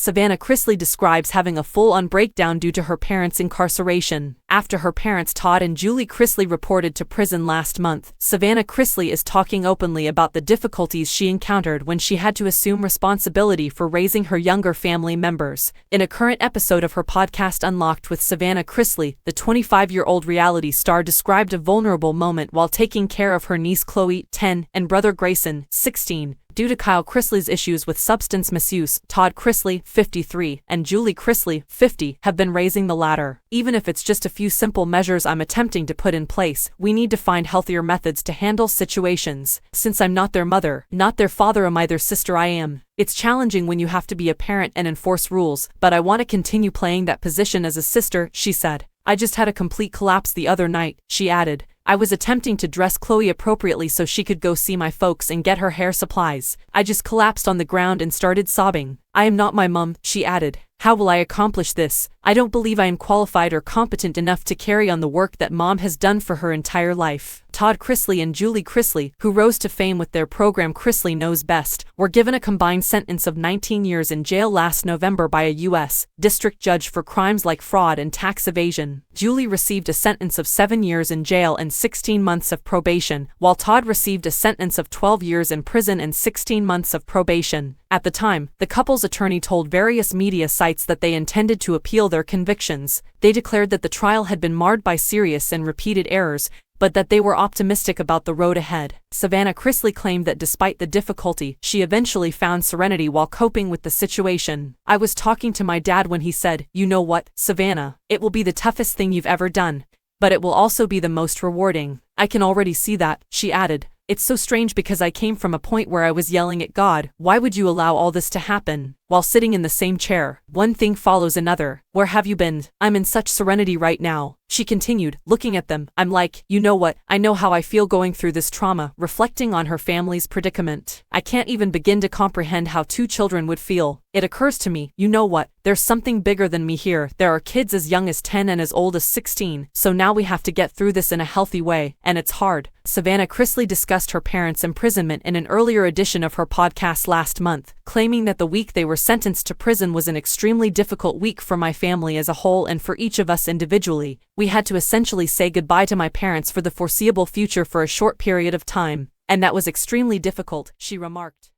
Savannah Chrisley describes having a full-on breakdown due to her parents' incarceration. After her parents Todd and Julie Chrisley reported to prison last month, Savannah Chrisley is talking openly about the difficulties she encountered when she had to assume responsibility for raising her younger family members. In a current episode of her podcast Unlocked with Savannah Chrisley, the 25-year-old reality star described a vulnerable moment while taking care of her niece Chloe, 10, and brother Grayson, 16. Due to Kyle Chrisley's issues with substance misuse, Todd Chrisley, 53, and Julie Chrisley, 50, have been raising the latter. Even if it's just a few simple measures I'm attempting to put in place, we need to find healthier methods to handle situations. Since I'm not their mother, not their father, am I their sister? I am. It's challenging when you have to be a parent and enforce rules, but I want to continue playing that position as a sister, she said. I just had a complete collapse the other night, she added. I was attempting to dress Chloe appropriately so she could go see my folks and get her hair supplies. I just collapsed on the ground and started sobbing. I am not my mom, she added. How will I accomplish this? I don't believe I am qualified or competent enough to carry on the work that mom has done for her entire life. Todd Chrisley and Julie Chrisley, who rose to fame with their program Chrisley Knows Best, were given a combined sentence of 19 years in jail last November by a U.S. district judge for crimes like fraud and tax evasion. Julie received a sentence of 7 years in jail and 16 months of probation, while Todd received a sentence of 12 years in prison and 16 months of probation. At the time, the couple's attorney told various media sites that they intended to appeal their convictions. They declared that the trial had been marred by serious and repeated errors, but that they were optimistic about the road ahead. Savannah Chrisley claimed that despite the difficulty, she eventually found serenity while coping with the situation. I was talking to my dad when he said, "You know what, Savannah, it will be the toughest thing you've ever done, but it will also be the most rewarding. I can already see that," she added. It's so strange because I came from a point where I was yelling at God, "Why would you allow all this to happen?" While sitting in the same chair, one thing follows another. Where have you been? I'm in such serenity right now, she continued, looking at them. I'm like, you know what, I know how I feel going through this trauma, reflecting on her family's predicament. I can't even begin to comprehend how 2 children would feel. It occurs to me, you know what, there's something bigger than me here. There are kids as young as 10 and as old as 16, so now we have to get through this in a healthy way, and it's hard. Savannah Chrisley discussed her parents' imprisonment in an earlier edition of her podcast last month, claiming that the week they were sentenced to prison was an extremely difficult week for my family as a whole and for each of us individually. We had to essentially say goodbye to my parents for the foreseeable future for a short period of time, and that was extremely difficult, she remarked.